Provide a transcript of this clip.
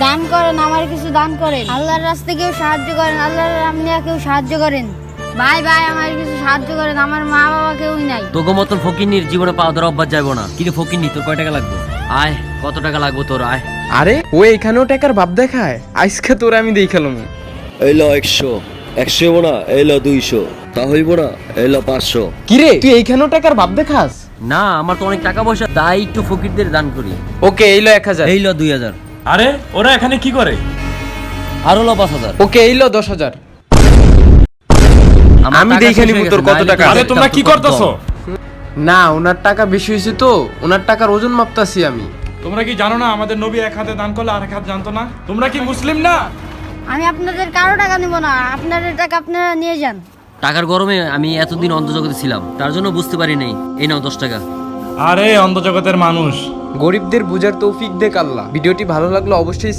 দান করেন, আমার কিছু দান করেন। আল্লাহর রাস্তায় কেউ সাহায্য করেন, আল্লাহর নাম নিয়ে কেউ সাহায্য করেন। ভাই ভাই আমার কিছু সাহায্য করেন, আমার মা বাবা কেউই নাই। তোগো মতন ফকিন্নির জীবনে পাওয়া ধরা অভ্যাস যাইবো না। কিন্তু ফকিন্নি তোর কয় টাকা লাগবে? আয়, কত টাকা লাগবে তোর? আয়। আরে ও এখানেও টাকার ভাব দেখায়। আজকে তোর আমি দেখালাম। এলো 100 হইব না, এলো 200, তা হইব না, এলো 500। কিরে তুই এইখানেও টাকার ভাব দেখাস? না, আমার তো অনেক টাকা পয়সা, তাই একটু ফকিরদের দান করি। ওকে এইলো 1000। এই ল 2000। আরে ওরা এখানে কি করে? আরো ল 5000। ওকে এইলো 10000। আমার আমি টাকা দেখে শেষ নিব হয়ে তোর গেছে, কত নাইলে টাকা তোর আছে। আরে তোমরা দেখতাম কি তোর কত করতেছো? কম। না ওনার টাকা বেশি হয়েছে তো, ওনার টাকার ওজন মাপতাছি আমি। তোমরা কি জানো না আমাদের নবী এক হাতে দান করলে আর এক হাত জানতো না? তোমরা কি মুসলিম না? আমি আপনাদের কারো টাকা নিব না, আপনাদের টাকা আপনারা নিয়ে যান। টাকার গরমে আমি এতদিন অন্ধজগতে ছিলাম, তার জন্য বুঝতে পারি নাই। এই নাও 10 টাকা। আরে অন্ধ জগতের মানুষ। গরিবদের বুঝার তৌফিক দেখ আল্লাহ। ভিডিওটি ভালো লাগলো অবশ্যই